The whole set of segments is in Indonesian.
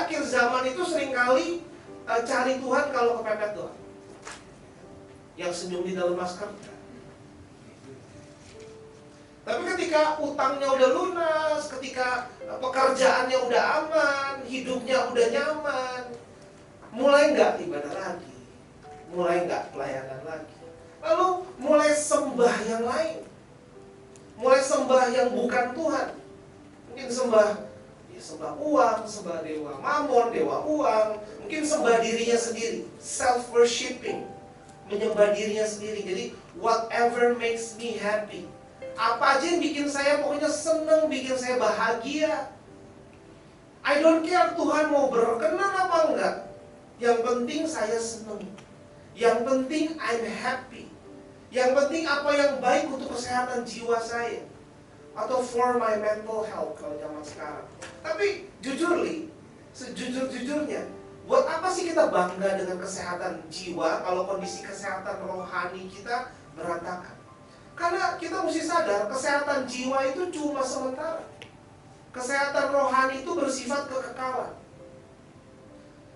akhir zaman itu seringkali cari Tuhan kalau kepepet doang. Yang senyum di dalam masker. Tapi ketika utangnya udah lunas, ketika pekerjaannya udah aman, hidupnya udah nyaman, mulai nggak ibadah lagi, mulai nggak pelayanan lagi, lalu mulai sembah yang lain, mulai sembah yang bukan Tuhan. Mungkin sembah uang, sembah dewa Mamon, dewa uang, mungkin sembah dirinya sendiri, self-worshiping, menyembah dirinya sendiri. Jadi whatever makes me happy, apa aja yang bikin saya pokoknya seneng, bikin saya bahagia. I don't care Tuhan mau berkenan apa enggak. Yang penting saya seneng. Yang penting I'm happy. Yang penting apa yang baik untuk kesehatan jiwa saya, atau for my mental health kalau zaman sekarang. Tapi jujurly, sejujur-jujurnya, buat apa sih kita bangga dengan kesehatan jiwa kalau kondisi kesehatan rohani kita berantakan? Karena kita mesti sadar, kesehatan jiwa itu cuma sementara. Kesehatan rohani itu bersifat kekekalan.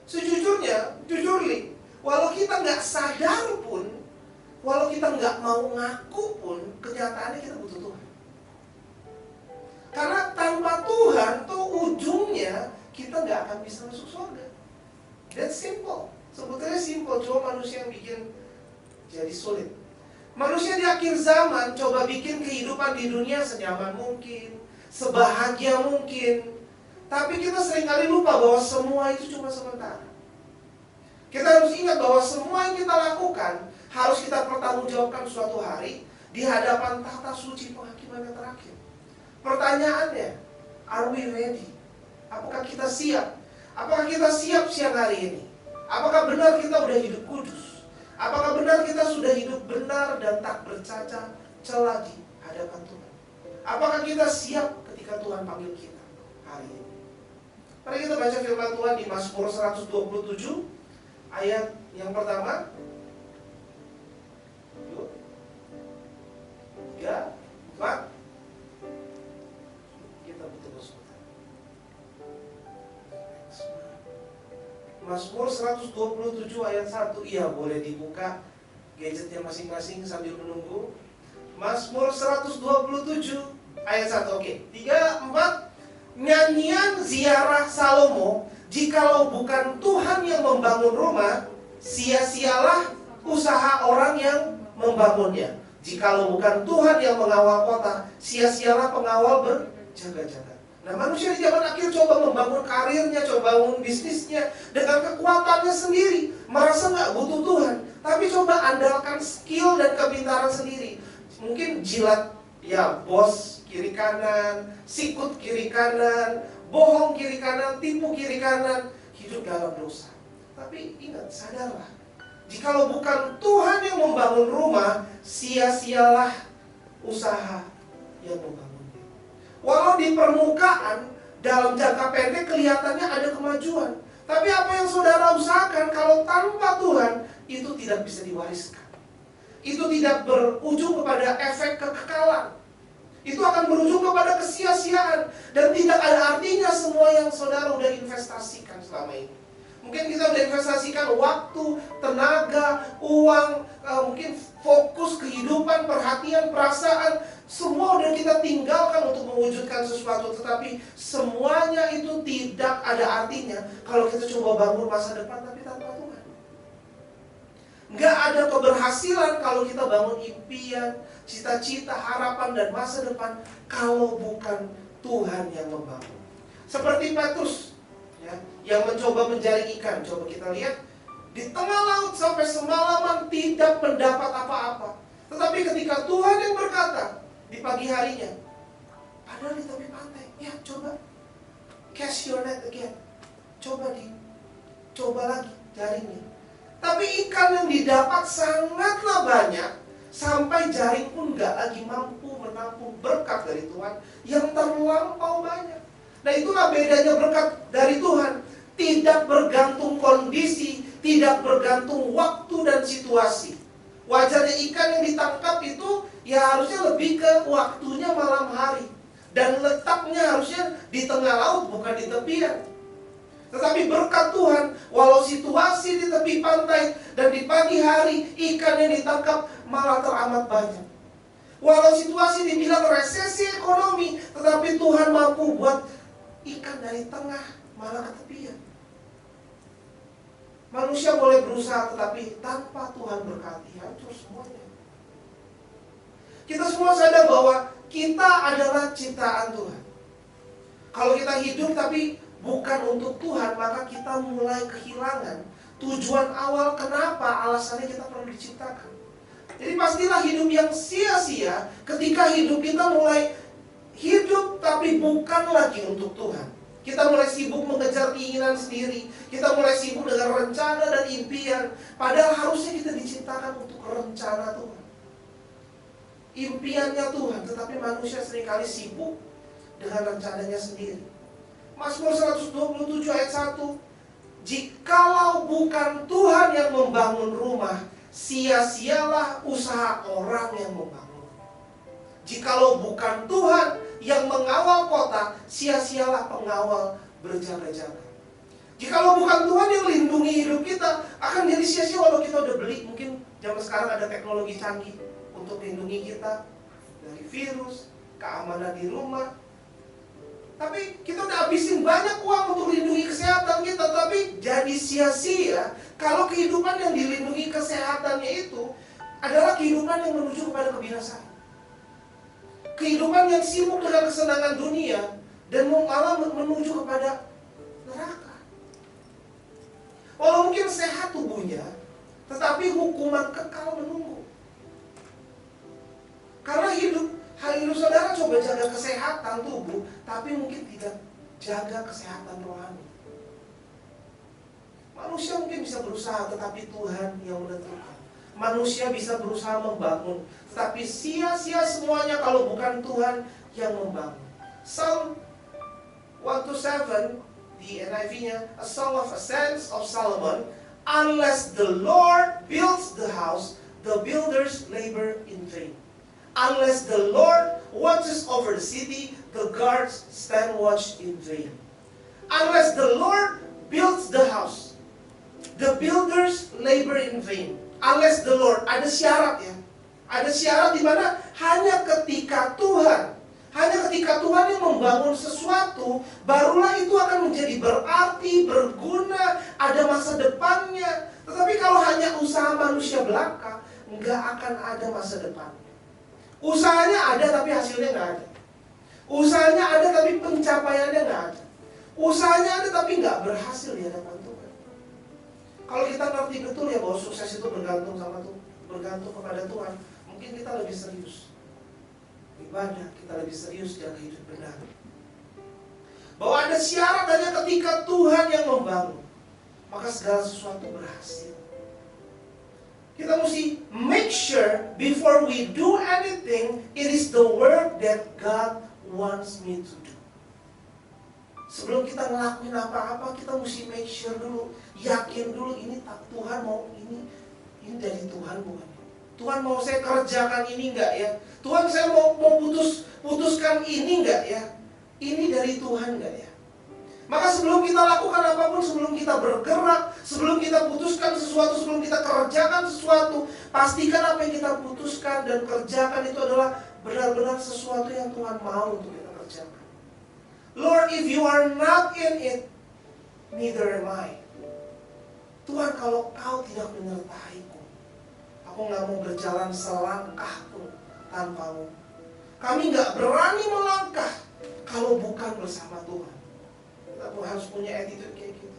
Sejujurnya, jujurly, walau kita nggak sadar pun, walau kita nggak mau ngaku pun, kenyataannya kita butuh Tuhan. Karena tanpa Tuhan tuh ujungnya kita nggak akan bisa masuk surga. That's simple. Sebetulnya simple, cuma manusia yang bikin jadi sulit. Manusia di akhir zaman coba bikin kehidupan di dunia senyaman mungkin, sebahagia mungkin. Tapi kita seringkali lupa bahwa semua itu cuma sementara. Kita harus ingat bahwa semua yang kita lakukan harus kita pertanggungjawabkan suatu hari di hadapan tahta suci penghakiman yang terakhir. Pertanyaannya, are we ready? Apakah kita siap? Apakah kita siap siang hari ini? Apakah benar kita udah hidup kudus? Apakah benar kita sudah hidup benar dan tak bercacat celah di hadapan Tuhan? Apakah kita siap ketika Tuhan panggil kita hari ini? Mari kita baca firman Tuhan di Mazmur 127 ayat yang pertama. Yuk. 3, 4. Kita betul sebentar. Mazmur 127 ayat 1. Iya, boleh dibuka gadgetnya masing-masing sambil menunggu. Mazmur 127 ayat 1. Oke, 3, 4. Nyanyian ziarah Salomo, jikalau bukan Tuhan yang membangun rumah, sia-sialah usaha orang yang membangunnya. Jikalau bukan Tuhan yang mengawal kota, sia-sialah pengawal berjaga-jaga. Nah, manusia di zaman akhir coba membangun karirnya, coba membangun bisnisnya dengan kekuatannya sendiri, merasa nggak butuh Tuhan. Tapi coba andalkan skill dan kepintaran sendiri. Mungkin jilat ya bos kiri kanan, sikut kiri kanan, bohong kiri kanan, tipu kiri kanan, hidup dalam dosa. Tapi ingat, sadarlah, jikalau bukan Tuhan yang membangun rumah, sia-sialah usaha yang membangun. Walau di permukaan dalam jangka pendek kelihatannya ada kemajuan, tapi apa yang saudara usahakan kalau tanpa Tuhan itu tidak bisa diwariskan. Itu tidak berujung kepada efek kekekalan. Itu akan berujung kepada kesia-siaan. Dan tidak ada artinya semua yang saudara udah investasikan selama ini. Mungkin kita udah investasikan waktu, tenaga, uang, mungkin fokus kehidupan, perhatian, perasaan. Semua udah kita tinggalkan untuk mewujudkan sesuatu. Tetapi semuanya itu tidak ada artinya kalau kita coba bangun masa depan tapi tanpa Tuhan. Nggak ada keberhasilan kalau kita bangun impian, cita-cita, harapan, dan masa depan kalau bukan Tuhan yang membangun. Seperti Petrus ya, yang mencoba menjaring ikan. Coba kita lihat, di tengah laut sampai semalaman tidak mendapat apa-apa. Tetapi ketika Tuhan yang berkata di pagi harinya, padahal di tepi pantai, ya coba cast your net again, coba lagi jaringnya. Tapi ikan yang didapat sangatlah banyak, sampai jaring pun gak lagi mampu menampung berkat dari Tuhan yang terlampau banyak. Nah, itulah bedanya berkat dari Tuhan. Tidak bergantung kondisi, tidak bergantung waktu dan situasi. Wajarnya ikan yang ditangkap itu ya harusnya lebih ke waktunya malam hari. Dan letaknya harusnya di tengah laut, bukan di tepian. Tetapi berkat Tuhan, walau situasi di tepi pantai dan di pagi hari ikan yang ditangkap malah teramat banyak. Walau situasi dibilang resesi ekonomi, tetapi Tuhan mampu buat ikan dari tengah malah ketepian. Manusia boleh berusaha, tetapi tanpa Tuhan berkati, hancur semuanya. Kita semua sadar bahwa kita adalah ciptaan Tuhan. Kalau kita hidup tapi bukan untuk Tuhan, maka kita mulai kehilangan tujuan awal kenapa alasannya kita perlu diciptakan. Jadi pastilah hidup yang sia-sia ketika hidup kita mulai hidup tapi bukan lagi untuk Tuhan. Kita mulai sibuk mengejar keinginan sendiri. Kita mulai sibuk dengan rencana dan impian. Padahal harusnya kita diciptakan untuk rencana Tuhan, impiannya Tuhan. Tetapi manusia seringkali sibuk dengan rencananya sendiri. Mazmur 127 ayat 1. Jikalau bukan Tuhan yang membangun rumah, sia-sialah usaha orang yang membangun. Jikalau bukan Tuhan yang mengawal kota, sia-sialah pengawal berjaga-jaga. Jikalau bukan Tuhan yang lindungi hidup kita, akan jadi sia-sia walau kita udah beli. Mungkin zaman sekarang ada teknologi canggih untuk lindungi kita dari virus, keamanan di rumah. Tapi kita udah habisin banyak uang untuk lindungi kesehatan kita, tapi jadi sia-sia kalau kehidupan yang dilindungi kesehatannya itu adalah kehidupan yang menuju kepada kebinasaan. Kehidupan yang sibuk dengan kesenangan dunia dan malah menuju kepada neraka. Walau mungkin sehat tubuhnya, tetapi hukuman kekal menunggu. Karena hidup saudara coba jaga kesehatan tubuh, tapi mungkin tidak jaga kesehatan rohani. Manusia mungkin bisa berusaha, tetapi Tuhan yang menentukan. Manusia bisa berusaha membangun, tetapi sia-sia semuanya kalau bukan Tuhan yang membangun. Psalm 127, di NIV-nya, A Song of Ascents of Solomon. Unless the Lord builds the house, the builders labor in vain. Unless the Lord watches over the city, the guards stand watch in vain. Unless the Lord builds the house, the builders labor in vain. Unless the Lord, ada syarat ya. Ada syarat di mana hanya ketika Tuhan yang membangun sesuatu, barulah itu akan menjadi berarti, berguna, ada masa depannya. Tetapi kalau hanya usaha manusia belaka, nggak akan ada masa depannya. Usahanya ada tapi hasilnya nggak ada. Usahanya ada tapi pencapaiannya nggak ada. Usahanya ada tapi nggak berhasil di hadapan Tuhan. Kalau kita ngerti betul ya bahwa sukses itu bergantung sama Tuhan, bergantung kepada Tuhan, mungkin kita lebih serius ibadah, kita lebih serius jaga hidup benar. Bahwa ada syarat hanya ketika Tuhan yang membangun, maka segala sesuatu berhasil. Kita mesti make sure before we do anything, it is the work that God wants me to do. Sebelum kita ngelakuin apa-apa, kita mesti make sure dulu, yakin dulu ini Tuhan mau ini dari Tuhan bukan? Tuhan mau saya kerjakan ini enggak ya? Tuhan saya mau putuskan ini enggak ya? Ini dari Tuhan enggak ya? Maka sebelum kita lakukan apapun, sebelum kita bergerak, sebelum kita putuskan sesuatu, sebelum kita kerjakan sesuatu, pastikan apa yang kita putuskan dan kerjakan itu adalah benar-benar sesuatu yang Tuhan mau untuk kita kerjakan. Lord, if you are not in it, neither am I. Tuhan, kalau Kau tidak menyertaiku, aku nggak mau berjalan selangkah pun tanpa-Mu. Kami nggak berani melangkah kalau bukan bersama Tuhan. Kita harus punya attitude kayak gitu.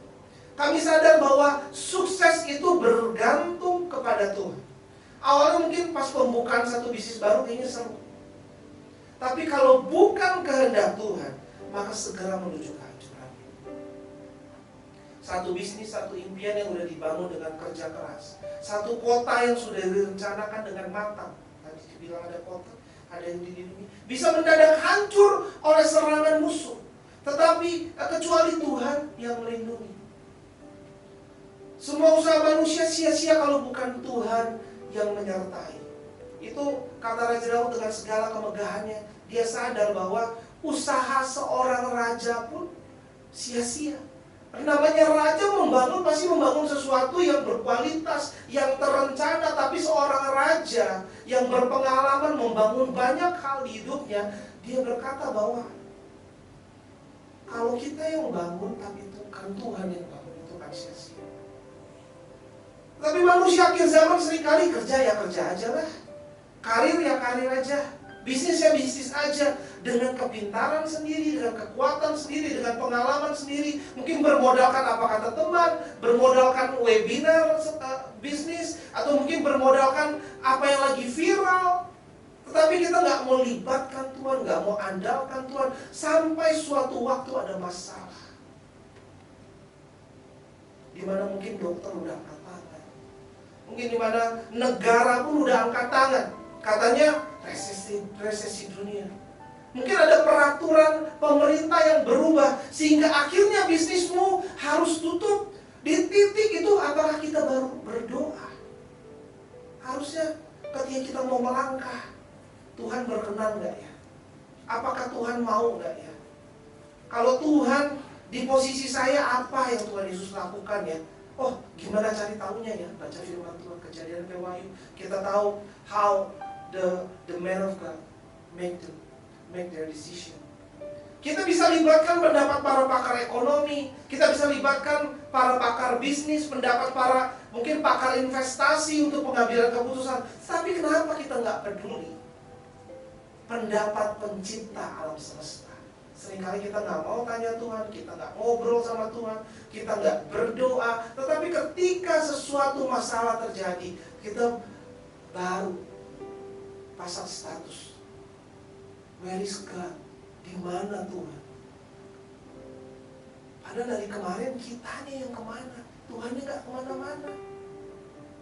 Kami sadar bahwa sukses itu bergantung kepada Tuhan. Awalnya mungkin pas pembukaan satu bisnis baru kayaknya seru. Tapi kalau bukan kehendak Tuhan, maka segera menuju kehancuran. Satu bisnis, satu impian yang sudah dibangun dengan kerja keras. Satu kota yang sudah direncanakan dengan matang. Tadi dibilang ada kota, ada yang dilindungi. Bisa mendadak hancur oleh serangan musuh. Tetapi kecuali Tuhan yang melindungi. Semua usaha manusia sia-sia kalau bukan Tuhan yang menyertai. Itu kata Raja Daud dengan segala kemegahannya. Dia sadar bahwa usaha seorang raja pun sia-sia Namanya raja membangun pasti membangun sesuatu yang berkualitas, yang terencana. Tapi seorang raja yang berpengalaman membangun banyak hal di hidupnya, dia berkata bahwa kalau kita yang bangun tapi bukan Tuhan yang bangun, itu kan sia-sia. Tapi manusia akhir zaman seringkali kerja ya kerja aja lah, karir ya karir aja, bisnis ya bisnis aja, dengan kepintaran sendiri, dengan kekuatan sendiri, dengan pengalaman sendiri. Mungkin bermodalkan apa kata teman, bermodalkan webinar bisnis, atau mungkin bermodalkan apa yang lagi viral. Tetapi kita nggak mau libatkan Tuhan, nggak mau andalkan Tuhan, sampai suatu waktu ada masalah, dimana mungkin dokter udah angkat tangan, mungkin dimana negara pun udah angkat tangan, katanya resesi dunia. Mungkin ada peraturan pemerintah yang berubah sehingga akhirnya bisnismu harus tutup. Di titik itu apakah kita baru berdoa? Harusnya ketika kita mau melangkah, Tuhan berkenan gak ya? Apakah Tuhan mau gak ya? Kalau Tuhan di posisi saya, apa yang Tuhan Yesus lakukan ya? Oh, gimana cari tahunya ya? Baca firman Tuhan, Kejadian sampai Wahyu. Kita tahu how the man of God make their decision. Kita bisa libatkan pendapat para pakar ekonomi, kita bisa libatkan para pakar bisnis, pendapat para mungkin pakar investasi untuk pengambilan keputusan. Tapi kenapa kita nggak peduli pendapat pencipta alam semesta? Seringkali kita nggak mau tanya Tuhan, kita nggak ngobrol sama Tuhan, kita nggak berdoa. Tetapi ketika sesuatu masalah terjadi, kita baru pasang status, where is God? Di mana Tuhan? Padahal dari kemarin kitanya yang kemana, Tuhannya nggak kemana-mana.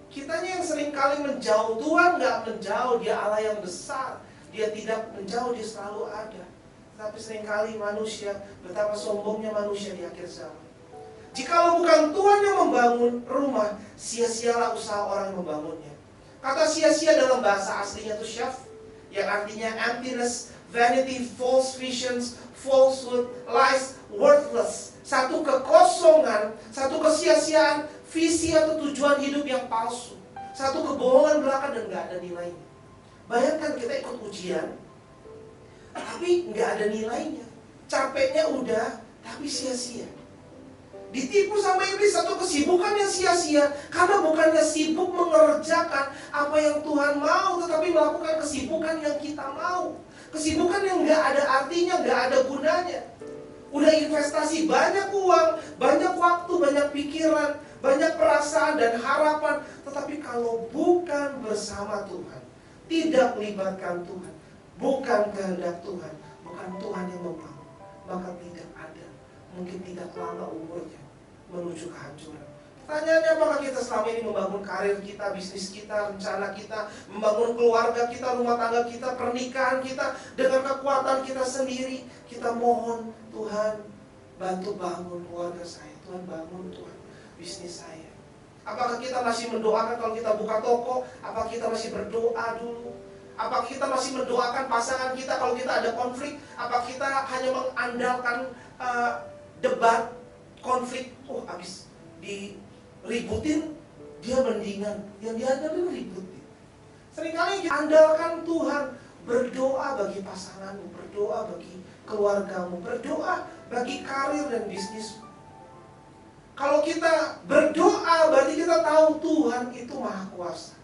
Kitanya yang seringkali menjauh. Tuhan nggak menjauh, Dia Allah yang besar. Dia tidak menjauh, Dia selalu ada. Tapi seringkali manusia, betapa sombongnya manusia di akhir zaman. Jikalau bukan Tuhan yang membangun rumah, sia-sialah usaha orang yang membangunnya. Kata sia-sia dalam bahasa aslinya itu syaf, yang artinya emptiness, vanity, false visions, falsehood, lies, worthless. Satu kekosongan, satu kesia-siaan, visi atau tujuan hidup yang palsu. Satu kebohongan belaka dan gak ada nilainya. Bayangkan kita ikut ujian, tapi gak ada nilainya. Capeknya udah, tapi sia-sia. Ditipu sama iblis, satu kesibukan yang sia-sia. Karena bukannya sibuk mengerjakan apa yang Tuhan mau, tetapi melakukan kesibukan yang kita mau. Kesibukan yang gak ada artinya, gak ada gunanya. Udah investasi banyak uang, banyak waktu, banyak pikiran, banyak perasaan dan harapan. Tetapi kalau bukan bersama Tuhan, tidak melibatkan Tuhan, bukan kehendak Tuhan, bukan Tuhan yang membangun, maka tidak ada, mungkin tidak lama umurnya menuju kehancuran. Pertanyaannya, apakah kita selama ini membangun karir kita, bisnis kita, rencana kita, membangun keluarga kita, rumah tangga kita, pernikahan kita dengan kekuatan kita sendiri? Kita mohon Tuhan bantu bangun keluarga saya, Tuhan bangun Tuhan bisnis saya. Apakah kita masih mendoakan kalau kita buka toko? Apakah kita masih berdoa dulu? Apakah kita masih mendoakan pasangan kita kalau kita ada konflik? Apakah kita hanya mengandalkan debat, konflik? Habis diributin, dia mendingan. Yang diandalkan ributin. Seringkali kita andalkan Tuhan. Berdoa bagi pasanganmu, berdoa bagi keluargamu, berdoa bagi karir dan bisnismu. Kalau kita berdoa, berarti kita tahu Tuhan itu Maha Kuasa.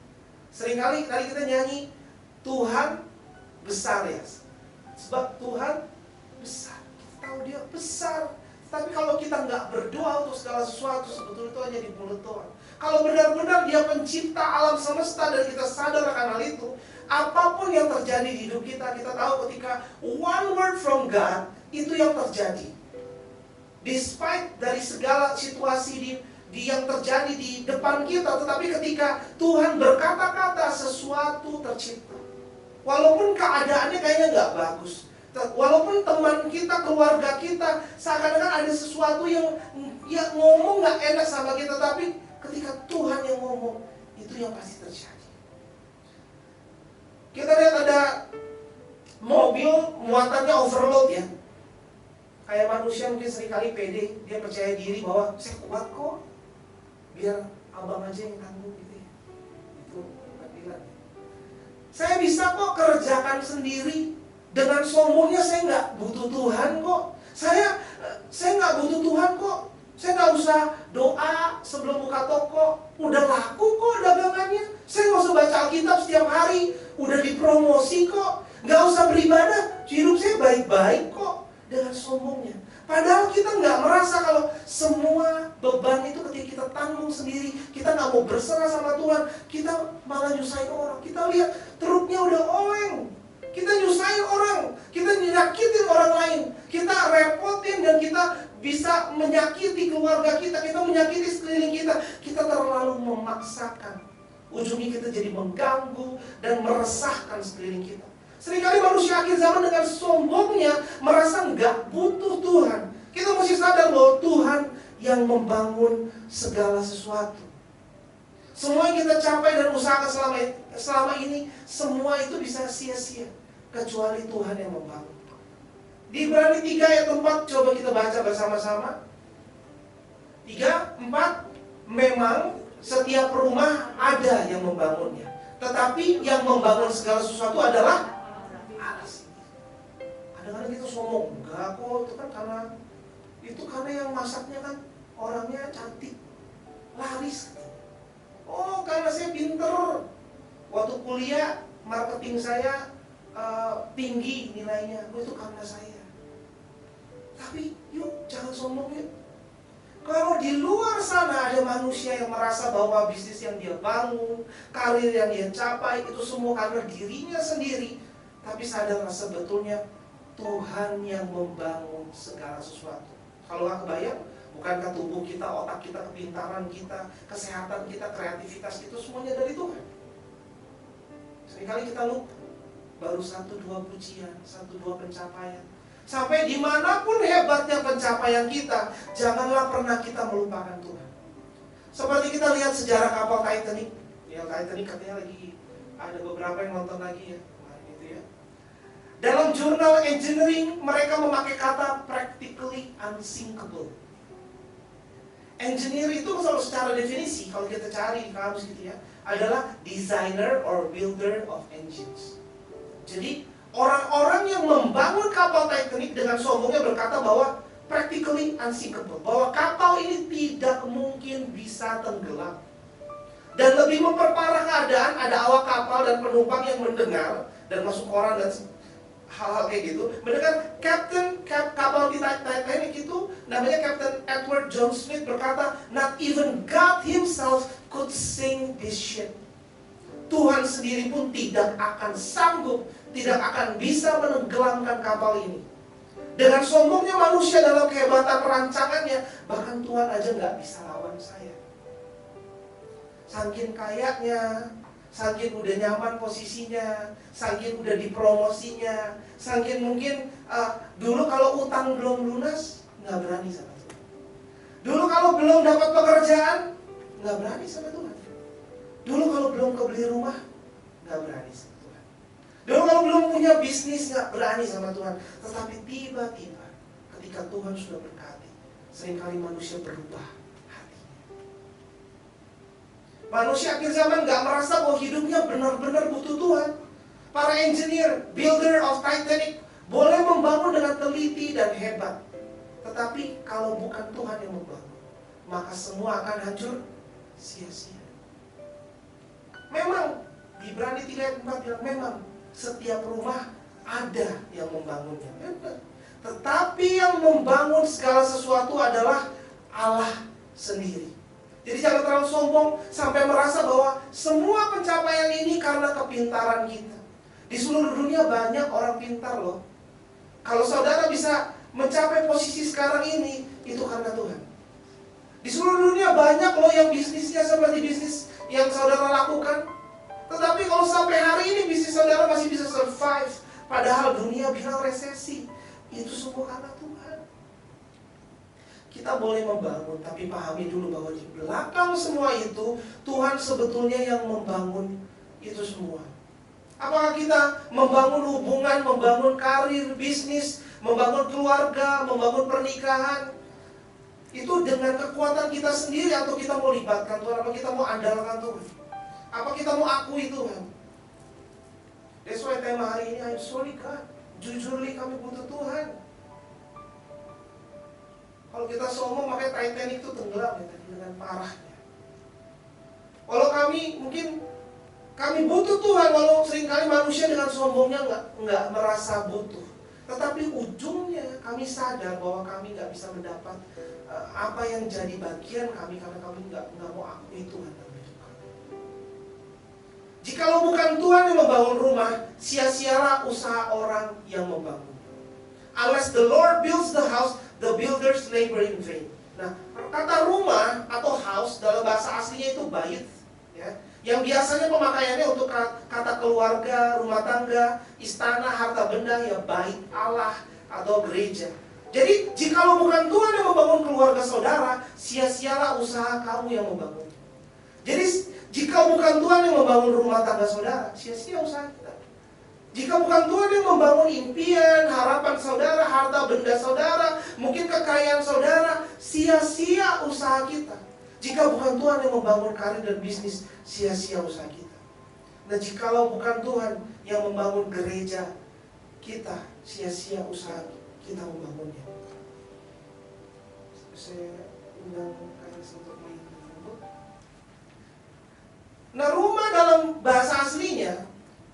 Seringkali tadi kita nyanyi, Tuhan besar ya. Sebab Tuhan besar. Kita tahu Dia besar. Tapi kalau kita nggak berdoa untuk segala sesuatu, sebetulnya itu hanya di mulut Tuhan. Kalau benar-benar Dia pencipta alam semesta dan kita sadar akan hal itu, apapun yang terjadi di hidup kita, kita tahu ketika one word from God, itu yang terjadi. Despite dari segala situasi yang terjadi di depan kita, tetapi ketika Tuhan berkata-kata, sesuatu tercipta. Walaupun keadaannya kayaknya nggak bagus, walaupun teman kita, keluarga kita, seakan-akan ada sesuatu yang ngomong nggak enak sama kita, tapi ketika Tuhan yang ngomong, itu yang pasti terjadi. Kita lihat ada mobil muatannya overload ya. Kayak manusia mungkin seringkali pede, dia percaya diri bahwa saya kuat kok, biar abang aja yang tanggung gitu ya. Itu bukan bilang. Saya bisa kok kerjakan sendiri. Dengan sombongnya saya nggak butuh Tuhan kok. Saya nggak butuh Tuhan kok. Saya nggak usah doa sebelum buka toko. Udah laku kok dagangannya. Saya nggak usah baca Alkitab setiap hari. Udah dipromosi kok. Nggak usah beribadah. Hidup saya baik-baik kok. Dengan sombongnya. Padahal kita nggak merasa kalau semua beban itu ketika kita tanggung sendiri, kita nggak mau berserah sama Tuhan, kita malah nyusahin orang. Kita lihat truknya udah oleng, kita nyusahin orang, kita nyakitin orang lain, kita repotin dan kita bisa menyakiti keluarga kita menyakiti sekeliling kita terlalu memaksakan. Ujungnya kita jadi mengganggu dan meresahkan sekeliling kita. Seringkali manusia akhir zaman dengan sombongnya merasa nggak butuh Tuhan. Kita mesti sadar bahwa Tuhan yang membangun segala sesuatu. Semua yang kita capai dan usahakan selama ini, semua itu bisa sia-sia kecuali Tuhan yang membangun. Di Ibrani 3 ayat 4 coba kita baca bersama-sama. 3, 4, memang setiap rumah ada yang membangunnya, tetapi yang membangun segala sesuatu adalah kadang-kadang kita sombong, enggak kok, itu karena yang masaknya kan orangnya cantik, laris. Oh, karena saya pinter, waktu kuliah marketing saya tinggi nilainya, itu karena saya. Tapi yuk jangan sombong yuk. Kalau di luar sana ada manusia yang merasa bahwa bisnis yang dia bangun, karir yang dia capai itu semua karena dirinya sendiri, tapi sadarlah sebetulnya Tuhan yang membangun segala sesuatu. Kalau nggak kebayang, bukankah tubuh kita, otak kita, kepintaran kita, kesehatan kita, kreativitas itu semuanya dari Tuhan? Seringkali kita lupa. Baru 1-2 pujian, 1-2 pencapaian. Sampai dimanapun hebatnya pencapaian kita, janganlah pernah kita melupakan Tuhan. Seperti kita lihat sejarah kapal Titanic. Ya, Titanic katanya lagi ada beberapa yang nonton lagi ya. Dalam jurnal engineering, mereka memakai kata practically unsinkable. Engineer itu selalu secara definisi, kalau kita cari di kamus gitu ya, adalah designer or builder of engines. Jadi, orang-orang yang membangun kapal Titanic dengan sombongnya berkata bahwa practically unsinkable, bahwa kapal ini tidak mungkin bisa tenggelam. Dan lebih memperparah keadaan, ada awak kapal dan penumpang yang mendengar dan masuk koran dan hal-hal kayak gitu. Mendengar kapten kapal di Titanic itu namanya Captain Edward John Smith berkata, not even God himself could sink this ship. Tuhan sendiri pun tidak akan sanggup, tidak akan bisa menenggelamkan kapal ini. Dengan sombongnya manusia dalam kehebatan perancangannya, bahkan Tuhan aja nggak bisa lawan saya. Saking kayaknya, saking udah nyaman posisinya, saking udah dipromosinya, saking mungkin dulu kalau utang belum lunas, nggak berani sama Tuhan. Dulu kalau belum dapat pekerjaan, nggak berani sama Tuhan. Dulu kalau belum kebeli rumah, nggak berani sama Tuhan. Dulu kalau belum punya bisnis, nggak berani sama Tuhan. Tetapi tiba-tiba, ketika Tuhan sudah berkati, seringkali manusia berubah. Manusia akhir zaman gak merasa bahwa hidupnya benar-benar butuh Tuhan. Para engineer, builder of Titanic boleh membangun dengan teliti dan hebat. Tetapi kalau bukan Tuhan yang membangun, maka semua akan hancur sia-sia. Memang, di Ibrani 3:4 bilang, memang setiap rumah ada yang membangunnya. Tetapi yang membangun segala sesuatu adalah Allah sendiri. Jadi jangan terlalu sombong sampai merasa bahwa semua pencapaian ini karena kepintaran kita. Di seluruh dunia banyak orang pintar loh. Kalau saudara bisa mencapai posisi sekarang ini, itu karena Tuhan. Di seluruh dunia banyak loh yang bisnisnya seperti bisnis yang saudara lakukan. Tetapi kalau sampai hari ini bisnis saudara masih bisa survive, padahal dunia bilang resesi, itu semua karena Tuhan. Kita boleh membangun, tapi pahami dulu bahwa di belakang semua itu, Tuhan sebetulnya yang membangun itu semua. Apakah kita membangun hubungan, membangun karir, bisnis, membangun keluarga, membangun pernikahan, itu dengan kekuatan kita sendiri atau kita mau libatkan Tuhan, apa kita mau andalkan Tuhan, apa kita mau akui Tuhan. That's why tema hari ini, I'm sorry God, jujurly kami butuh Tuhan. Kalau kita sombong, makanya Titanic itu tenggelam ya, dengan parahnya. Walau kami butuh Tuhan, walau seringkali manusia dengan sombongnya nggak merasa butuh. Tetapi ujungnya kami sadar bahwa kami nggak bisa mendapat apa yang jadi bagian kami karena kami nggak mau akui Tuhan dalam hidup kami. Jikalau bukan Tuhan yang membangun rumah, sia-sialah usaha orang yang membangun. Unless the Lord builds the house, the builders labor in vain. Nah, kata rumah atau house dalam bahasa aslinya itu bait, ya. Yang biasanya pemakaiannya untuk kata keluarga, rumah tangga, istana, harta benda, ya bait Allah atau gereja. Jadi, jikalau bukan Tuhan yang membangun keluarga saudara, sia-sialah usaha kamu yang membangun. Jadi, jika bukan Tuhan yang membangun rumah tangga saudara, sia-sia usaha kita. Jika bukan Tuhan yang membangun impian, harapan saudara, harta benda saudara, mungkin kekayaan saudara, sia-sia usaha kita. Jika bukan Tuhan yang membangun karir dan bisnis, sia-sia usaha kita. Nah, jikalau bukan Tuhan yang membangun gereja kita, sia-sia usaha kita membangunnya. Saya undang Kais untuk main. Nah, rumah dalam bahasa aslinya,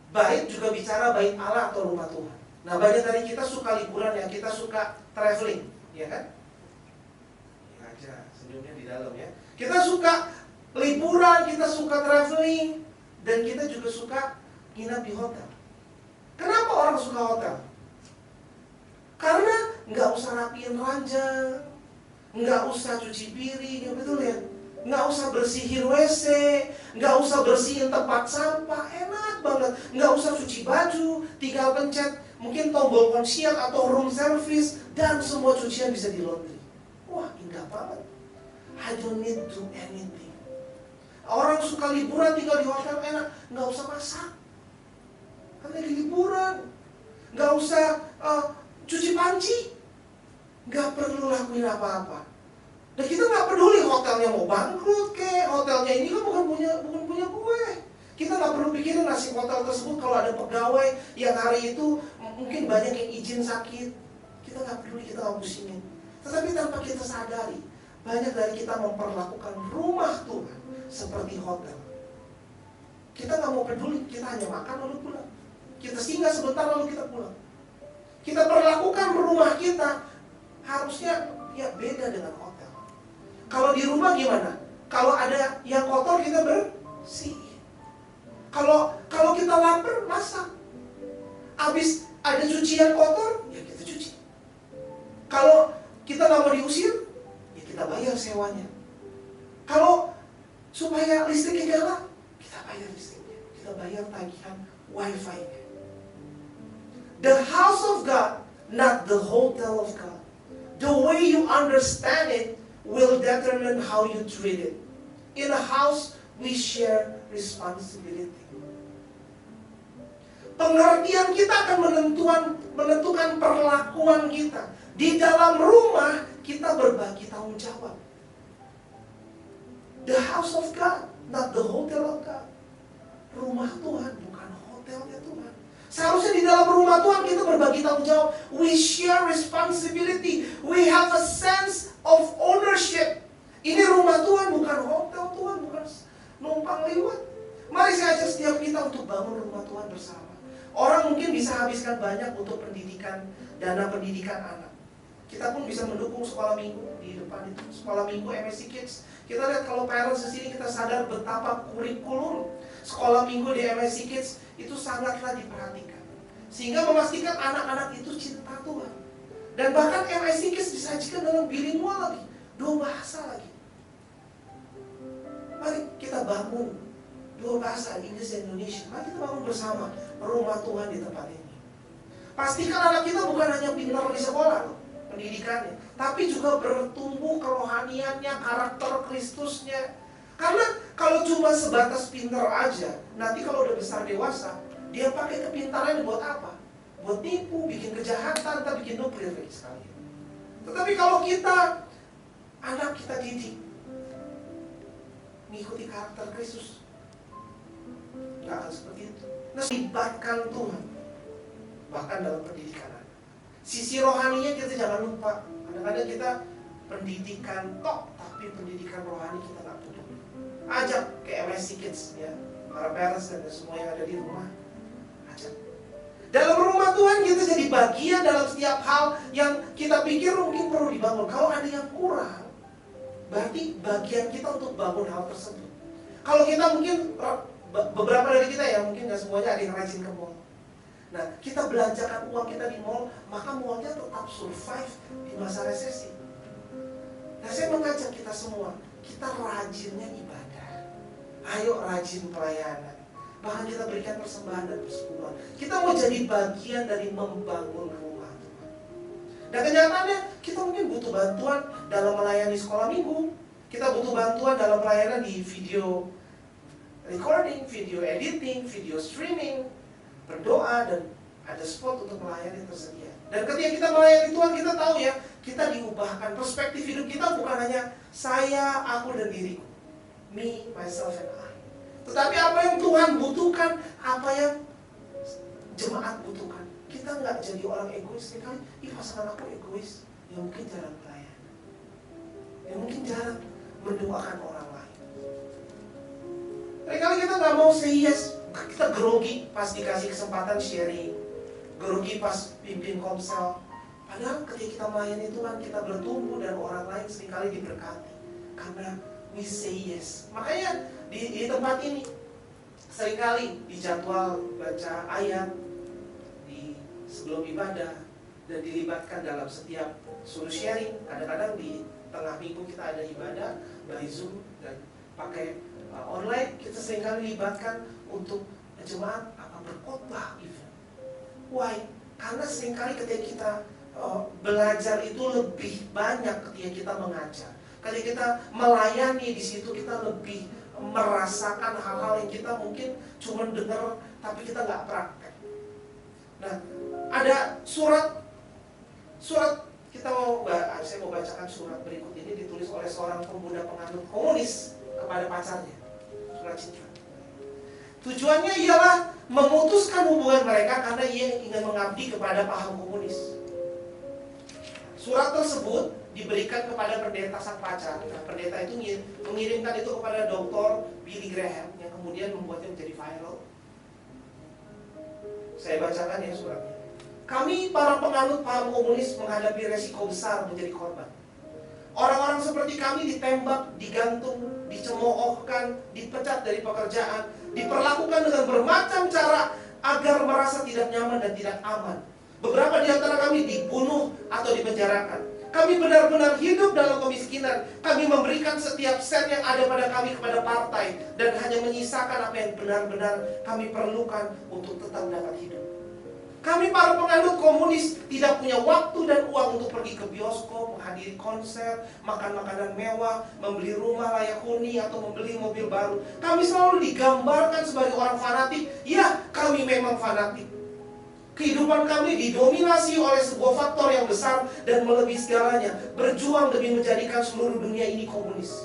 bait juga bicara bait Allah atau rumah Tuhan. Nah, banyak dari kita suka liburan ya, kita suka traveling, ya kan? Ya aja, senyumnya di dalam ya. Kita suka liburan, kita suka traveling, dan kita juga suka nginap di hotel. Kenapa orang suka hotel? Karena nggak usah rapiin ranjang, nggak usah cuci piring, ya betul ya? Nggak usah bersihin WC, nggak usah bersihin tempat sampah, enak banget. Nggak usah cuci baju, tinggal pencet mungkin tombol concierge atau room service, dan semua cucian bisa di laundry. Wah, indah banget. I don't need to do anything. Orang suka liburan tinggal di hotel enak, nggak usah masak, kan lagi liburan. Nggak usah cuci panci, nggak perlu lakuin apa-apa. Dan kita nggak peduli hotelnya mau bangkrut hotelnya ini kan bukan punya gue. Kita nggak perlu pikirin nasib hotel tersebut kalau ada pegawai yang hari itu mungkin banyak yang izin sakit. Kita nggak peduli, kita nggak pusingin. Tetapi tanpa kita sadari, banyak dari kita memperlakukan rumah Tuhan seperti hotel. Kita nggak mau peduli, kita hanya makan lalu pulang. Kita singgah sebentar lalu kita pulang. Kita perlakukan rumah kita harusnya ya beda dengan hotel. Kalau di rumah gimana? Kalau ada yang kotor kita bersihin. Kalau kita lapar masak. Habis ada cucian kotor ya kita cuci. Kalau kita nggak mau diusir ya kita bayar sewanya. Kalau supaya listriknya nyala kita bayar listriknya. Kita bayar tagihan wifi-nya. The house of God, not the hotel of God. The way you understand it will determine how you treat it. In a house, we share responsibility. Pengertian kita akan menentukan perlakuan kita. Di dalam rumah, kita berbagi tanggung jawab. The house of God, not the hotel of God. Rumah Tuhan, bukan hotelnya Tuhan. Seharusnya di dalam rumah Tuhan kita berbagi tanggung jawab. We share responsibility. We have a sense of ownership. Ini rumah Tuhan, bukan hotel Tuhan, bukan numpang lewat. Mari saya ajak setiap kita untuk bangun rumah Tuhan bersama. Orang mungkin bisa habiskan banyak untuk pendidikan, dana pendidikan anak. Kita pun bisa mendukung sekolah minggu di depan itu, sekolah minggu MSC Kids. Kita lihat kalau parents di sini kita sadar betapa kurikulum sekolah minggu di MSC Kids itu sangatlah diperhatikan. Sehingga memastikan anak-anak itu cinta Tuhan. Dan bahkan MSC Kids disajikan dalam bilingual lagi, 2 bahasa lagi. Mari kita bangun 2 bahasa, Inggris dan Indonesia. Mari kita bangun bersama rumah Tuhan di tempat ini. Pastikan anak kita bukan hanya pintar di sekolah pendidikannya, tapi juga bertumbuh kerohaniannya, karakter Kristusnya. Karena kalau cuma sebatas pintar aja, nanti kalau udah besar dewasa, dia pakai kepintarannya buat apa? buat nipu, bikin kejahatan, tak bikin nuklir lagi sekalian. Tetapi kalau kita, anak kita didik mengikuti karakter Kristus, nggak akan seperti itu. Nah, libatkan Tuhan bahkan dalam pendidikan anak. Sisi rohaninya kita jangan lupa. Kadang-kadang kita pendidikan tok, tapi pendidikan rohani kita nggak peduli. Ajak ke MSC Kids ya, para parents dan semua yang ada di rumah, ajak. Dalam rumah Tuhan kita jadi bagian dalam setiap hal yang kita pikir mungkin perlu dibangun. Kalau ada yang kurang, berarti bagian kita untuk bangun hal tersebut. Kalau kita mungkin, beberapa dari kita ya, mungkin nggak semuanya ada yang rajin ke mall. Nah, kita belanjakan uang kita di mall, maka mallnya tetap survive di masa resesi. Nah, saya mengajak kita semua, kita rajinnya ibadah. Ayo rajin pelayanan. Bahkan kita berikan persembahan dan persekutuan. Kita mau jadi bagian dari membangun rumah Tuhan. Dan kenyataannya, kita mungkin butuh bantuan dalam melayani sekolah minggu. Kita butuh bantuan dalam pelayanan di video recording, video editing, video streaming, berdoa, dan ada spot untuk melayani tersedia. Dan ketika kita melayani Tuhan, kita tahu ya, kita diubahkan. Perspektif hidup kita bukan hanya saya, aku, dan diriku. Me, myself, and I. Tetapi apa yang Tuhan butuhkan, apa yang jemaat butuhkan. Kita nggak jadi orang egois. Sekali, pasangan aku egois, ya mungkin jarang melayani, ya mungkin jarang mendoakan orang lain. Kali kita nggak mau say yes. Kita grogi pas dikasih kesempatan sharing, grogi pas pimpin komsel. Padahal ketika kita melayani Tuhan, kita bertumbuh dan orang lain seringkali diberkati karena we say yes. Makanya di tempat ini seringkali di jadwal baca ayat di sebelum ibadah dan dilibatkan dalam setiap suruh sharing. Kadang-kadang di tengah minggu kita ada ibadah by Zoom dan pakai online. Kita seringkali libatkan untuk jemaat berkhotbah event. Why? Karena seringkali ketika kita belajar itu lebih banyak ketika kita mengajar. Ketika kita melayani di situ, kita lebih merasakan hal-hal yang kita mungkin cuma dengar tapi kita nggak praktek. Nah, ada surat saya mau bacakan surat berikut ini, ditulis oleh seorang pemuda penganut komunis kepada pacarnya. Surat cinta. Tujuannya ialah memutuskan hubungan mereka karena ia ingin mengabdi kepada paham komunis. Surat tersebut diberikan kepada pendeta sang pacar. Nah, pendeta itu mengirimkan itu kepada Dr. Billy Graham yang kemudian membuatnya menjadi viral. Saya bacakan ya suratnya. Kami para penganut paham komunis menghadapi resiko besar menjadi korban. Orang-orang seperti kami ditembak, digantung, dicemoohkan, dipecat dari pekerjaan, diperlakukan dengan bermacam cara agar merasa tidak nyaman dan tidak aman. Beberapa di antara kami dibunuh atau dipenjarakan. Kami benar-benar hidup dalam kemiskinan. Kami memberikan setiap sen yang ada pada kami kepada partai dan hanya menyisakan apa yang benar-benar kami perlukan untuk tetap dapat hidup. Kami para penganut komunis tidak punya waktu dan uang untuk pergi ke bioskop, menghadiri konser, makan makanan mewah, membeli rumah layak huni, atau membeli mobil baru. Kami selalu digambarkan sebagai orang fanatik. Ya, kami memang fanatik. Kehidupan kami didominasi oleh sebuah faktor yang besar dan melebihi segalanya. Berjuang demi menjadikan seluruh dunia ini komunis.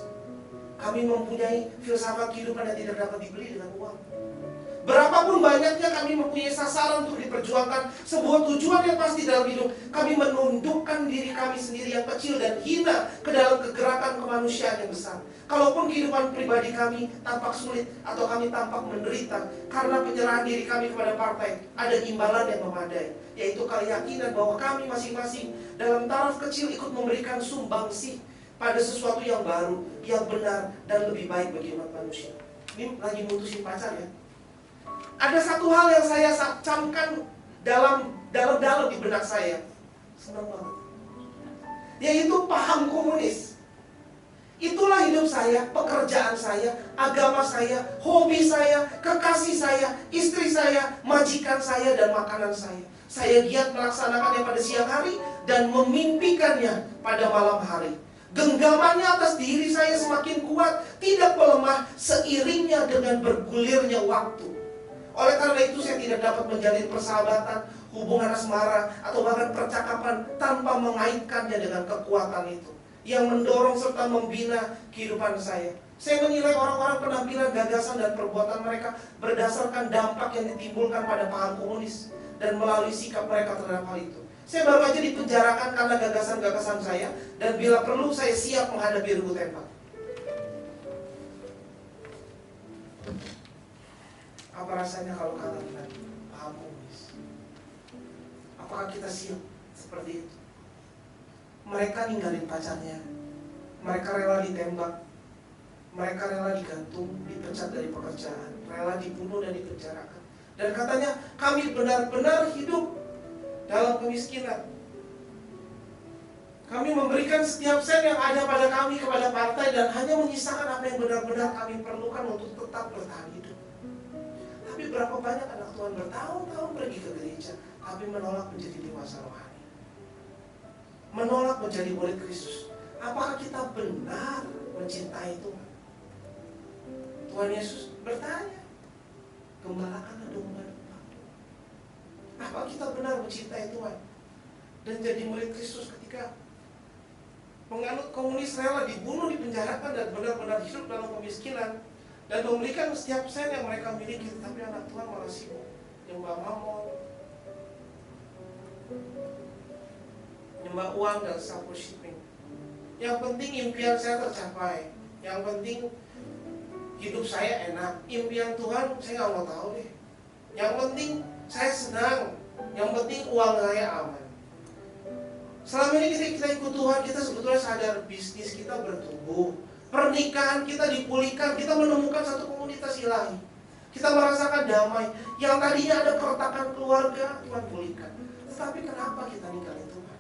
Kami mempunyai filsafat kehidupan yang tidak dapat dibeli dengan uang. Berapapun banyaknya kami mempunyai sasaran untuk diperjuangkan sebuah tujuan yang pasti dalam hidup. Kami menundukkan diri kami sendiri yang kecil dan hina ke dalam kegerakan kemanusiaan yang besar. Kalaupun kehidupan pribadi kami tampak sulit atau kami tampak menderita karena penyerahan diri kami kepada partai, ada imbalan yang memadai, yaitu keyakinan bahwa kami masing-masing dalam taraf kecil ikut memberikan sumbangsih pada sesuatu yang baru, yang benar, dan lebih baik bagi umat manusia. Ini lagi mutusin pacar ya. Ada satu hal yang saya camkan dalam di benak saya, senang banget, yaitu paham komunis. Itulah hidup saya, pekerjaan saya, agama saya, hobi saya, kekasih saya, istri saya, majikan saya, dan makanan saya. Saya giat melaksanakannya pada siang hari dan memimpikannya pada malam hari. Genggamannya atas diri saya semakin kuat, tidak melemah seiringnya dengan bergulirnya waktu. Oleh karena itu saya tidak dapat menjalin persahabatan, hubungan asmara, atau bahkan percakapan tanpa mengaitkannya dengan kekuatan itu yang mendorong serta membina kehidupan saya. Saya menilai orang-orang penampilan, gagasan, dan perbuatan mereka berdasarkan dampak yang ditimbulkan pada paham komunis dan melalui sikap mereka terhadap hal itu. Saya baru aja dipenjarakan karena gagasan-gagasan saya, dan bila perlu saya siap menghadapi regu tembak. Apa rasanya kalau kalian paham komunis? Apakah kita siap seperti itu? Mereka ninggalin pacarnya, mereka rela ditembak, mereka rela digantung, dipecat dari pekerjaan, rela dibunuh dan dipenjarakan. Dan katanya kami benar-benar hidup dalam kemiskinan. Kami memberikan setiap sen yang ada pada kami kepada partai dan hanya menyisakan apa yang benar-benar kami perlukan untuk tetap bertahan hidup. Tapi berapa banyak anak Tuhan bertahun-tahun pergi ke gereja, tapi menolak menjadi dewasa rohani, menolak menjadi murid Kristus. Apakah kita benar mencintai Tuhan? Tuhan Yesus bertanya, gembalakanlah domba-domba. Apa kita benar mencintai Tuhan dan jadi murid Kristus ketika penganut komunis rela dibunuh, dipenjarakan, dan benar-benar hidup dalam kemiskinan dan memberikan setiap sen yang mereka miliki, tapi anak Tuhan malah sibuk nyembah mamon, nyembah uang, dan self-worshiping. Yang penting impian saya tercapai, yang penting hidup saya enak. Impian Tuhan saya nggak mau tahu deh. Yang penting saya senang, yang penting uang saya aman. Selama ini kita ikut Tuhan, kita sebetulnya sadar bisnis kita bertumbuh, pernikahan kita dipulihkan, kita menemukan satu komunitas ilahi, kita merasakan damai. Yang tadinya ada keretakan keluarga, Tuhan pulihkan. Tetapi kenapa kita ninggalin Tuhan?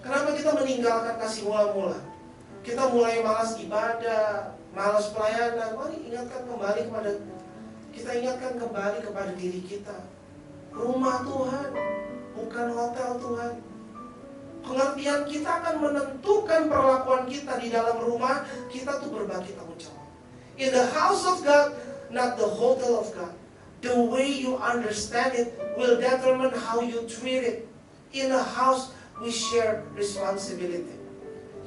Kenapa kita meninggalkan kasih mula-mula? Kita mulai malas ibadah, malas pelayanan. Mari ingatkan kembali kepada diri kita. Rumah Tuhan, bukan hotel Tuhan. Pengertian kita akan menentukan perlakuan kita di dalam rumah. Kita tuh berbagi tanggung jawab. In the house of God, not the hotel of God. The way you understand it will determine how you treat it. In a house, we share responsibility.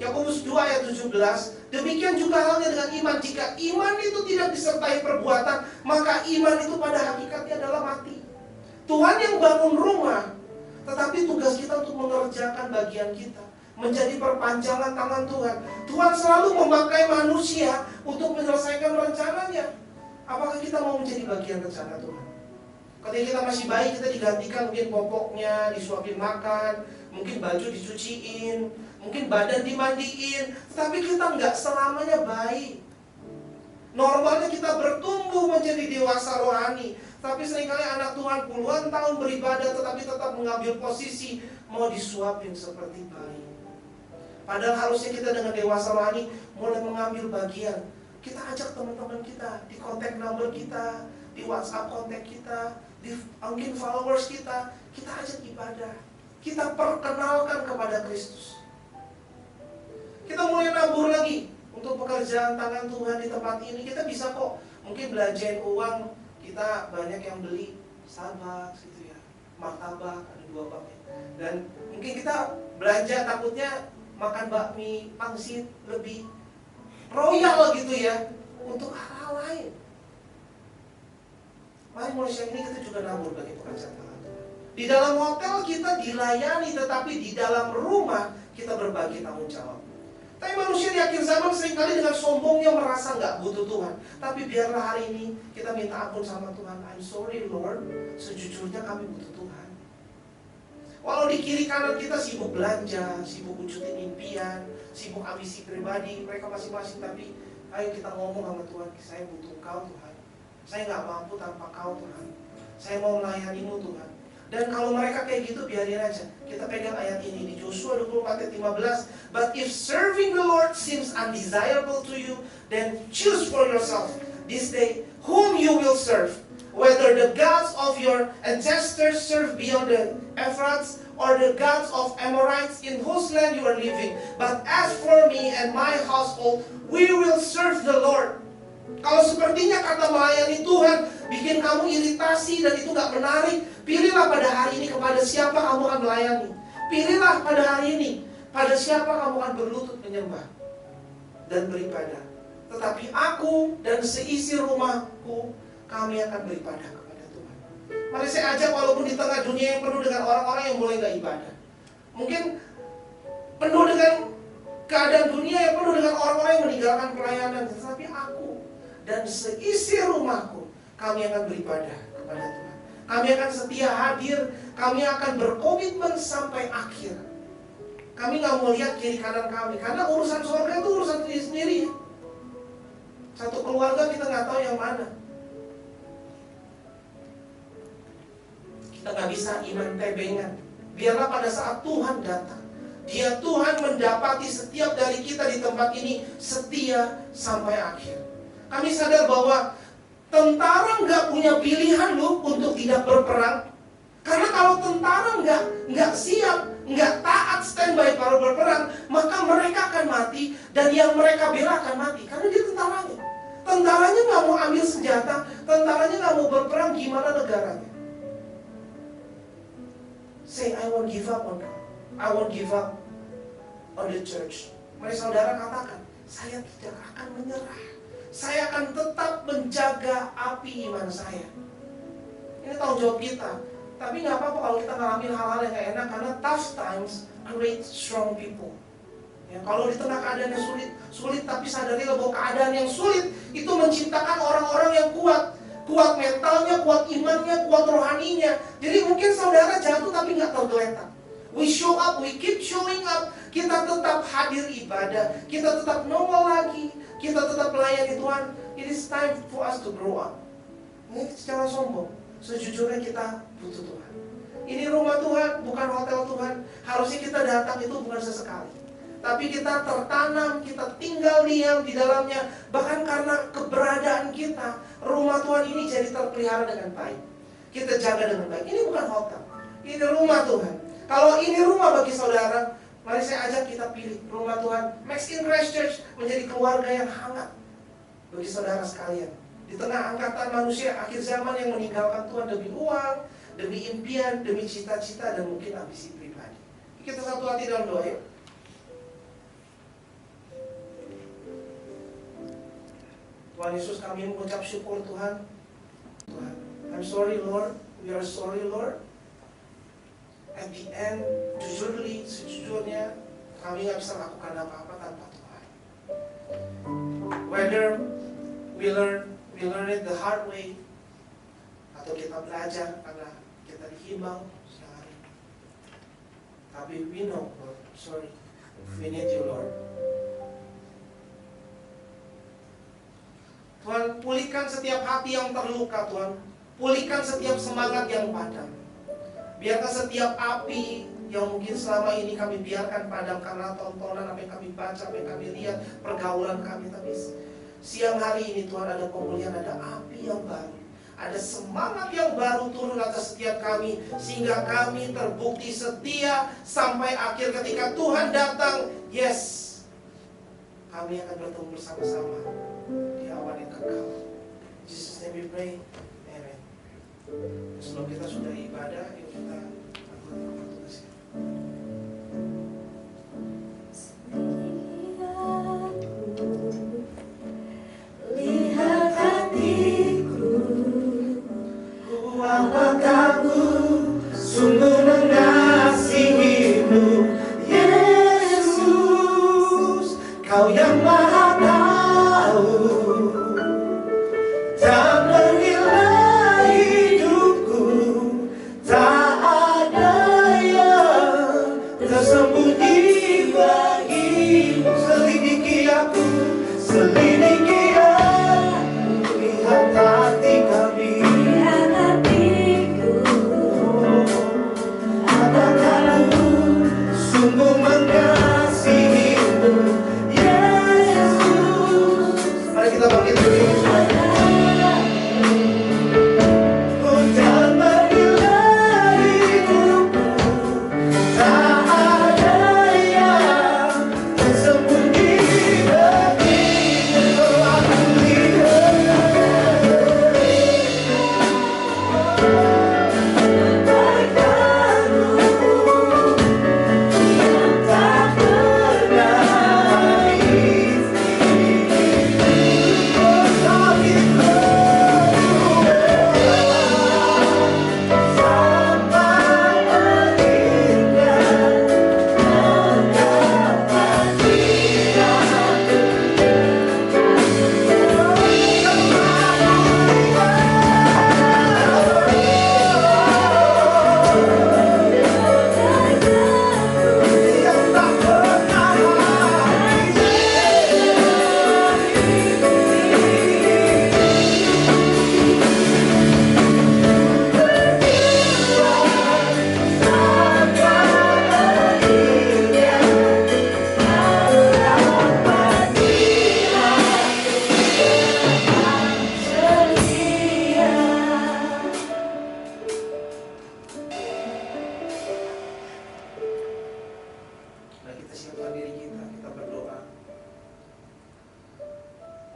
Yakobus 2 ayat 17, demikian juga halnya dengan iman. Jika iman itu tidak disertai perbuatan, maka iman itu pada hakikatnya adalah mati. Tuhan yang bangun rumah, tetapi tugas kita untuk mengerjakan bagian kita, menjadi perpanjangan tangan Tuhan. Tuhan selalu memakai manusia untuk menyelesaikan rencananya. Apakah kita mau menjadi bagian rencana Tuhan? Ketika kita masih bayi, kita digantikan mungkin popoknya, disuapin makan, mungkin baju dicuciin, mungkin badan dimandiin. Tapi kita nggak selamanya baik. Normalnya kita bertumbuh menjadi dewasa rohani. Tapi seringkali anak Tuhan puluhan tahun beribadah, tetapi tetap mengambil posisi mau disuapin seperti bayi. Padahal harusnya kita dengan dewasa rohani mulai mengambil bagian. Kita ajak teman-teman kita di kontak number kita, di WhatsApp kontak kita, di mungkin followers kita. Kita ajak ibadah. Kita perkenalkan kepada Kristus. Kita mulai nabur lagi untuk pekerjaan tangan Tuhan di tempat ini. Kita bisa kok mungkin belanjain uang. Kita banyak yang beli Starbucks gitu ya, martabak, ada 2 baknya. Dan mungkin kita belanja takutnya makan bakmi pangsit lebih royal gitu ya, untuk hal lain. Mari mulai siang ini kita juga nabur bagi pekerjaan tangan Tuhan. Di dalam hotel kita dilayani, tetapi di dalam rumah kita berbagi tanggung jawab. Tapi manusia di akhir zaman seringkali dengan sombongnya merasa nggak butuh Tuhan. Tapi biarlah hari ini kita minta ampun sama Tuhan. I'm sorry Lord, sejujurnya kami butuh Tuhan. Walau di kiri kanan kita sibuk belanja, sibuk wujudin impian, sibuk ambisi pribadi mereka masing-masing. Tapi ayo kita ngomong sama Tuhan, saya butuh Kau Tuhan. Saya nggak mampu tanpa Kau Tuhan. Saya mau melayani-Mu Tuhan. Dan kalau mereka kayak gitu, biarin aja. Kita pegang ayat ini di Yosua 24 ayat 15. But if serving the Lord seems undesirable to you, then choose for yourself this day whom you will serve. Whether the gods of your ancestors serve beyond the Ephrates, or the gods of Amorites in whose land you are living. But as for me and my household, we will serve the Lord. Kalau sepertinya kata melayani Tuhan bikin kamu iritasi dan itu gak menarik, pilihlah pada hari ini kepada siapa kamu akan melayani. Pilihlah pada hari ini pada siapa kamu akan berlutut menyembah dan beribadah. Tetapi aku dan seisi rumahku, kami akan beribadah kepada Tuhan. Mari saya ajak, walaupun di tengah dunia yang penuh dengan orang-orang yang mulai gak ibadah, mungkin penuh dengan keadaan dunia yang penuh dengan orang-orang yang meninggalkan pelayanan, tetapi aku dan seisi rumahku, kami akan beribadah kepada Tuhan. Kami akan setia hadir, kami akan berkomitmen sampai akhir. Kami gak mau lihat kiri kanan kami, karena urusan surga itu urusan diri sendiri. Satu keluarga kita gak tahu yang mana. Kita gak bisa iman tebengan. Biarlah pada saat Tuhan datang, Dia Tuhan mendapati setiap dari kita di tempat ini setia sampai akhir. Kami sadar bahwa tentara nggak punya pilihan loh untuk tidak berperang. Karena kalau tentara nggak siap, nggak taat standby kalau berperang, maka mereka akan mati dan yang mereka bela akan mati. Karena dia tentaranya. Tentaranya nggak mau ambil senjata, tentaranya nggak mau berperang, gimana negaranya? Say, I won't give up on God. I won't give up on the church. Mari saudara katakan, saya tidak akan menyerah. Saya akan tetap menjaga api iman saya. Ini tanggung jawab kita. Tapi gak apa-apa kalau kita ngalamin hal-hal yang gak enak, karena tough times create strong people. Ya, kalau di tengah keadaan yang sulit, tapi sadarilah bahwa keadaan yang sulit itu menciptakan orang-orang yang kuat. Kuat mentalnya, kuat imannya, kuat rohaninya. Jadi mungkin saudara jatuh tapi gak tergeletak. We show up, we keep showing up. Kita tetap hadir ibadah, kita tetap nongol lagi, kita tetap melayani Tuhan. It is time for us to grow up. Ini secara sombong, sejujurnya kita butuh Tuhan. Ini rumah Tuhan, bukan hotel Tuhan. Harusnya kita datang itu bukan sesekali, tapi kita tertanam, kita tinggal diam di dalamnya. Bahkan karena keberadaan kita, rumah Tuhan ini jadi terpelihara dengan baik. Kita jaga dengan baik. Ini bukan hotel, ini rumah Tuhan. Kalau ini rumah bagi saudara, mari saya ajak kita pilih rumah Tuhan. Max in Christ Church menjadi keluarga yang hangat bagi saudara sekalian. Di tengah angkatan manusia akhir zaman yang meninggalkan Tuhan demi uang, demi impian, demi cita-cita, dan mungkin ambisi pribadi. Kita satu hati dalam doa yuk. Tuhan Yesus, kami mengucap syukur Tuhan. Tuhan, I'm sorry Lord, we are sorry Lord. At the end, sejujurnya kami gak bisa lakukan apa-apa tanpa Tuhan. Whether we learn it the hard way, atau kita belajar karena kita dihimbau sehari. Tapi we know, Lord, sorry, we need you Lord. Tuhan, pulihkan setiap hati yang terluka Tuhan. Pulihkan setiap semangat yang padam. Biarkan setiap api yang mungkin selama ini kami biarkan padam karena tontonan apa yang kami baca, apa yang kami lihat, pergaulan kami. Tapi siang hari ini Tuhan ada pemulihan, ada api yang baru, ada semangat yang baru turun atas setiap kami, sehingga kami terbukti setia sampai akhir. Ketika Tuhan datang, yes, kami akan bertemu bersama-sama di awan yang kekal. Jesus name we pray. Amen. Sebelum kita sudah ibadah, yuk kita lakukan tugas kita. Lihat hatiku, kuat aku sungguh mengasihimu, Yesus, Kau yang Maha Tahu dan menilai hidupku. Tak ada yang tersembunyi bagimu. Selidiki aku, selidiki aku, lihat hati kami. Lihat hatiku, apakah aku sungguh mengasihimu, Yesus. Mari kita bangkit.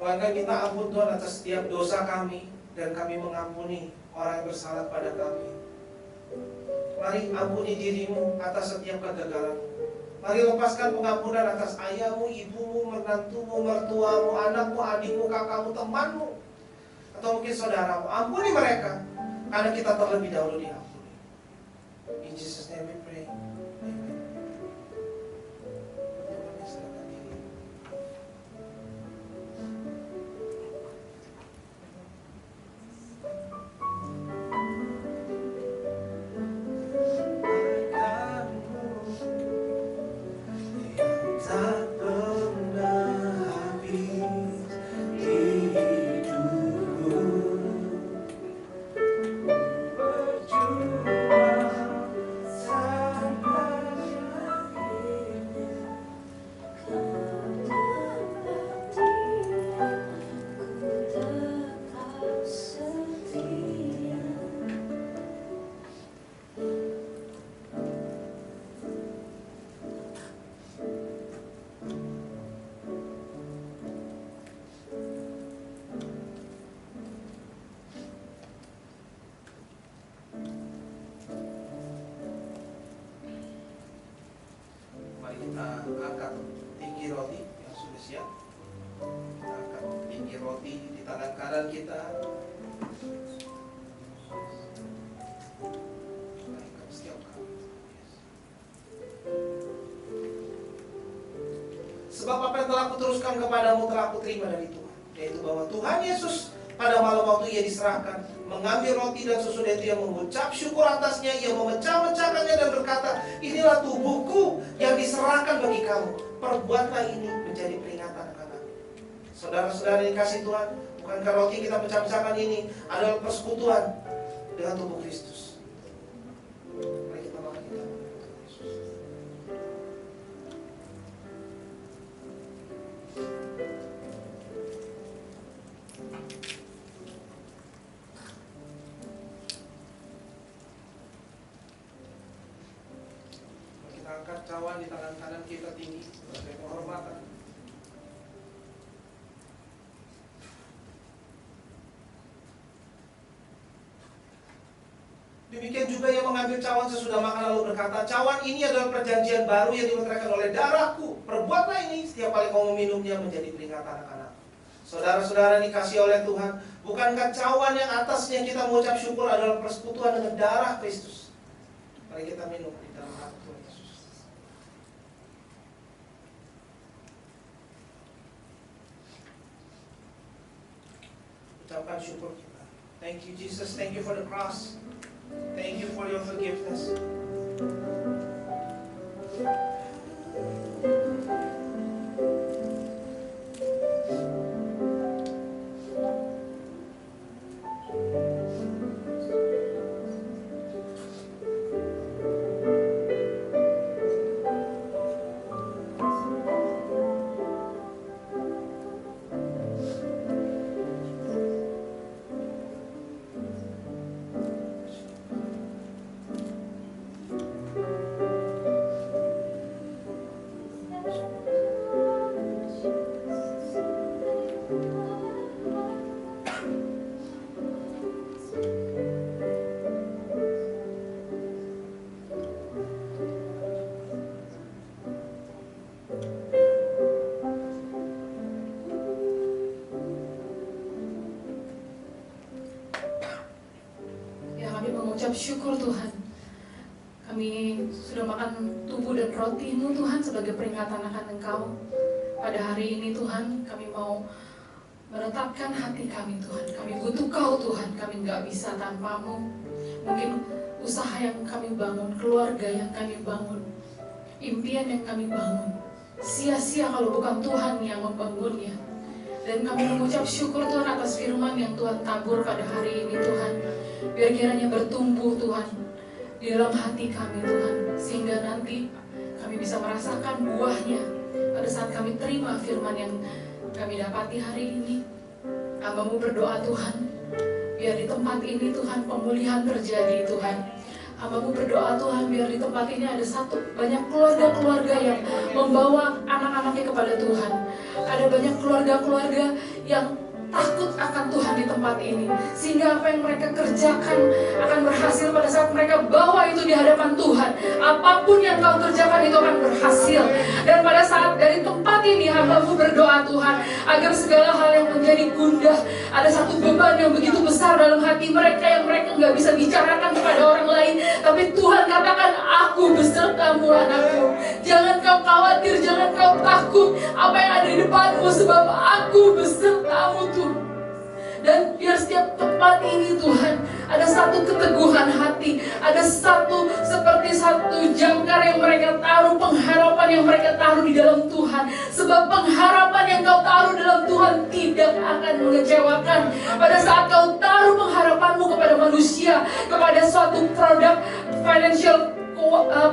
Tuhan, kami minta ampun Tuhan atas setiap dosa kami, dan kami mengampuni orang yang bersalah pada kami. Mari ampuni dirimu atas setiap kegagalanmu. Mari lepaskan pengampunan atas ayahmu, ibumu, menantumu, mertuamu, anakmu, adikmu, kakakmu, temanmu, atau mungkin saudaramu. Ampuni mereka, karena kita terlebih dahulu diampuni. In Jesus' name we pray. Amen. Silakan diri. tak pernah habis di hidupku, berjuang sampai akhirnya, kau dapat dia, ku tetap setia. Mari kita angkat tinggi roti yang sudah siap. Kita angkat tinggi roti di tangan kanan kita. Angkat setiap kali. Sebab apa yang telah kuteruskan kepadamu telah kuterima dari Tuhan, yaitu bahwa Tuhan Yesus pada malam waktu ia diserahkan mengambil roti dan sesudah itu ia mengucap syukur atasnya, ia memecah-mecahkannya dan berkata, inilah tubuhku yang diserahkan bagi kamu, perbuatlah ini menjadi peringatan akan aku. Saudara-saudara yang dikasihi Tuhan, bukankah roti yang kita pecah-pecahkan ini adalah persekutuan dengan tubuh Kristus? Mari kita makan kita tubuh Yesus. Angkat cawan di tangan kanan kita tinggi sebagai penghormatan. Demikian juga yang mengambil cawan sesudah makan lalu berkata, cawan ini adalah perjanjian baru yang dimeteraikan oleh darahku. Perbuatlah ini setiap kali kamu meminumnya menjadi peringatan akan aku. Saudara-saudara dikasihi oleh Tuhan, bukankah cawan yang atasnya kita mengucap syukur adalah persekutuan dengan darah Kristus? Mari kita minum di dalam hati Tuhan Yesus. Ucapkan syukur kita. Thank you Jesus, thank you for the cross. Thank you for your forgiveness. mengucap syukur Tuhan. Kami sudah makan tubuh dan roti-Mu Tuhan sebagai peringatan akan Engkau. Pada hari ini Tuhan, kami mau menetapkan hati kami Tuhan. Kami butuh Kau Tuhan, kami nggak bisa tanpa-Mu. Mungkin usaha yang kami bangun, keluarga yang kami bangun, impian yang kami bangun, sia-sia kalau bukan Tuhan yang membangunnya. Dan kami mengucap syukur Tuhan atas firman yang Tuhan tabur pada hari ini Tuhan. Biar kiranya bertumbuh Tuhan di dalam hati kami Tuhan, sehingga nanti kami bisa merasakan buahnya pada saat kami terima firman yang kami dapati hari ini. Hamba-Mu berdoa Tuhan, biar di tempat ini Tuhan pemulihan terjadi Tuhan. Hamba-Mu berdoa Tuhan, biar di tempat ini ada banyak keluarga-keluarga yang membawa anak-anaknya kepada Tuhan. Ada banyak keluarga-keluarga yang takut akan Tuhan di tempat ini, sehingga apa yang mereka kerjakan akan berhasil pada saat mereka bawa itu di hadapan Tuhan. Apapun yang kau kerjakan itu akan berhasil. Dan pada saat dari tempat ini hamba-Mu berdoa Tuhan, agar segala hal yang menjadi gundah, ada satu beban yang begitu besar dalam hati mereka yang mereka nggak bisa bicarakan kepada orang lain, tapi Tuhan katakan, aku besertamu anakku. Jangan kau khawatir, jangan kau takut apa yang ada di depanmu, sebab aku besertamu Tuhan. Dan biar setiap tempat ini Tuhan ada satu keteguhan hati, ada seperti satu jangkar yang mereka taruh, pengharapan yang mereka taruh di dalam Tuhan. Sebab pengharapan yang kau taruh dalam Tuhan tidak akan mengecewakan. Pada saat kau taruh pengharapanmu kepada manusia, kepada suatu produk financial,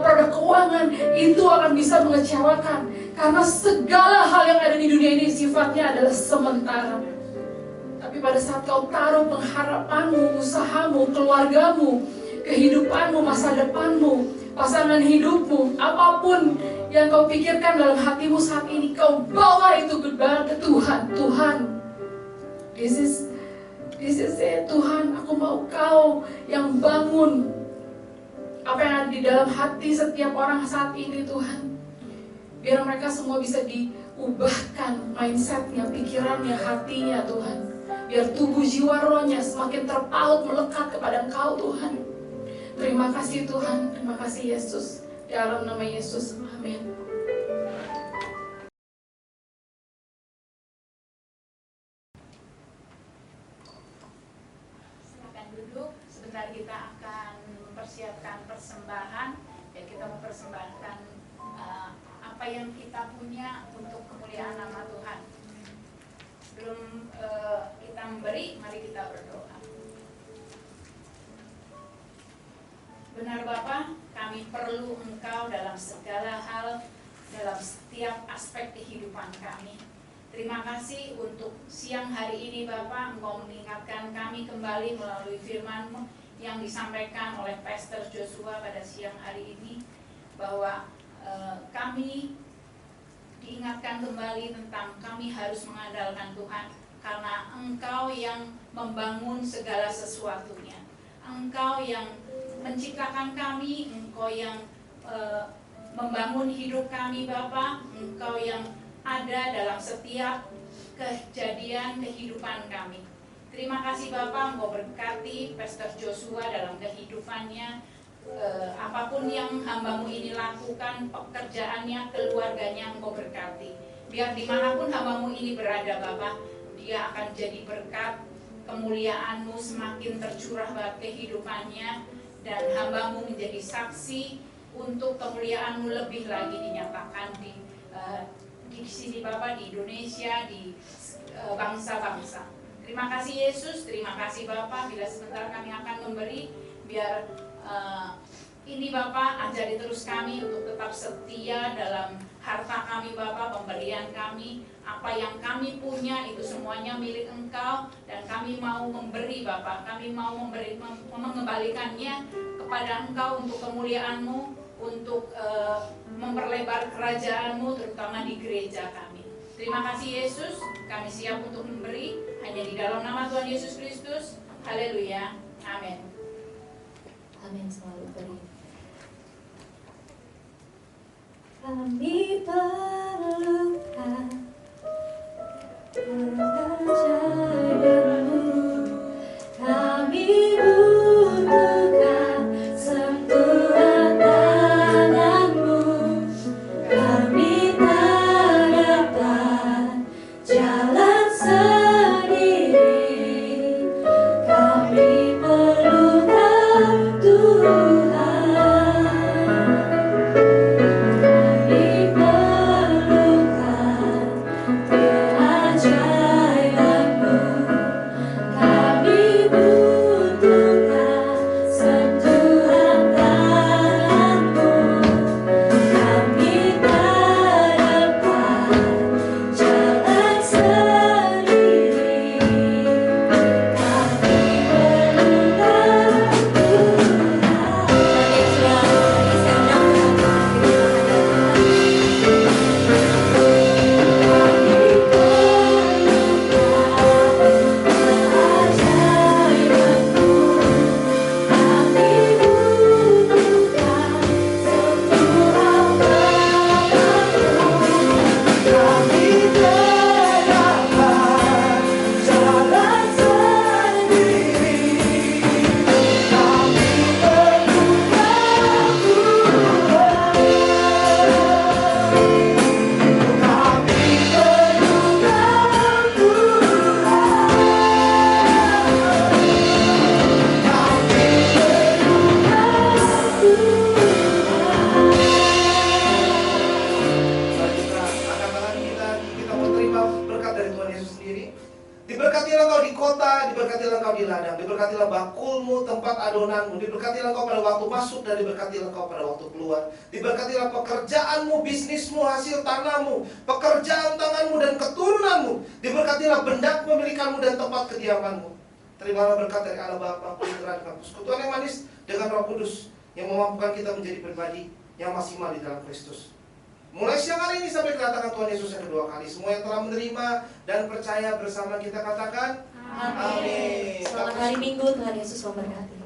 produk keuangan, itu akan bisa mengecewakan. Karena segala hal yang ada di dunia ini sifatnya adalah sementara. Tapi pada saat kau taruh pengharapanmu, usahamu, keluargamu, kehidupanmu, masa depanmu, pasangan hidupmu, apapun yang kau pikirkan dalam hatimu saat ini, kau bawa itu ke Tuhan. Tuhan, this is it. Tuhan, aku mau kau yang bangun apa yang ada di dalam hati setiap orang saat ini Tuhan. Biar mereka semua bisa diubahkan mindsetnya, pikirannya, hatinya Tuhan. Biar tubuh jiwa rohnya semakin terpaut melekat kepada Engkau Tuhan. Terima kasih Tuhan, terima kasih Yesus. Dalam nama Yesus, amin. Silakan duduk. Sebentar kita akan mempersiapkan persembahan. Ya, kita mempersembahkan apa yang kita punya untuk kemuliaan nama Tuhan. Sebelum kita memberi, mari kita berdoa. Benar Bapa, kami perlu Engkau dalam segala hal, dalam setiap aspek kehidupan kami. Terima kasih untuk siang hari ini Bapa, Engkau mengingatkan kami kembali melalui firman-Mu yang disampaikan oleh Pastor Joshua pada siang hari ini, bahwa kami diingatkan kembali tentang kami harus mengandalkan Tuhan, karena Engkau yang membangun segala sesuatunya. Engkau yang menciptakan kami, Engkau yang membangun hidup kami Bapa. Engkau yang ada dalam setiap kejadian kehidupan kami. Terima kasih Bapa, Engkau berkati Pastor Joshua dalam kehidupannya. Apapun yang hamba-Mu ini lakukan, pekerjaannya, keluarganya, Engkau berkati. Biar dimanapun hamba-Mu ini berada Bapa, dia akan jadi berkat, kemuliaan-Mu semakin tercurah buat kehidupannya, dan hamba-Mu menjadi saksi untuk kemuliaan-Mu lebih lagi dinyatakan di sini Bapa, di Indonesia, di bangsa-bangsa. Terima kasih Yesus, terima kasih Bapa. Bila sebentar kami akan memberi, biar ini Bapak ajari terus kami untuk tetap setia dalam harta kami Bapak, pemberian kami, apa yang kami punya itu semuanya milik Engkau, dan kami mau memberi Bapak, kami mau mengembalikannya kepada Engkau untuk kemuliaan-Mu, untuk memperlebar kerajaan-Mu terutama di gereja kami. Terima kasih Yesus, kami siap untuk memberi hanya di dalam nama Tuhan Yesus Kristus. Haleluya, amin. Amin, selalu beri. Kami perlukan pekerjaan-Mu, kami butuhkan sentuhan tangan-Mu, kami tak dapat jalan sendiri, kami perlukan Tuhan. Kami tak dapat jalan sendiri. Diberkatilah engkau di kota, diberkatilah engkau di ladang, diberkatilah bakulmu, tempat adonanmu, diberkatilah engkau pada waktu masuk dan diberkatilah engkau pada waktu keluar. Diberkatilah pekerjaanmu, bisnismu, hasil tanahmu, pekerjaan tanganmu dan keturunanmu. Diberkatilah benda kepemilikanmu dan tempat kediamanmu. Terimalah berkat dari Allah Bapa, Putra dan persekutuan yang manis dengan Roh Kudus yang memampukan kita menjadi pribadi yang maksimal di dalam Kristus. Mulai siang hari ini sampai kedatangan Tuhan Yesus yang kedua kali, semua yang telah menerima dan percaya bersama kita katakan Amin. amin. Selamat hari Minggu, Tuhan Yesus memberkati.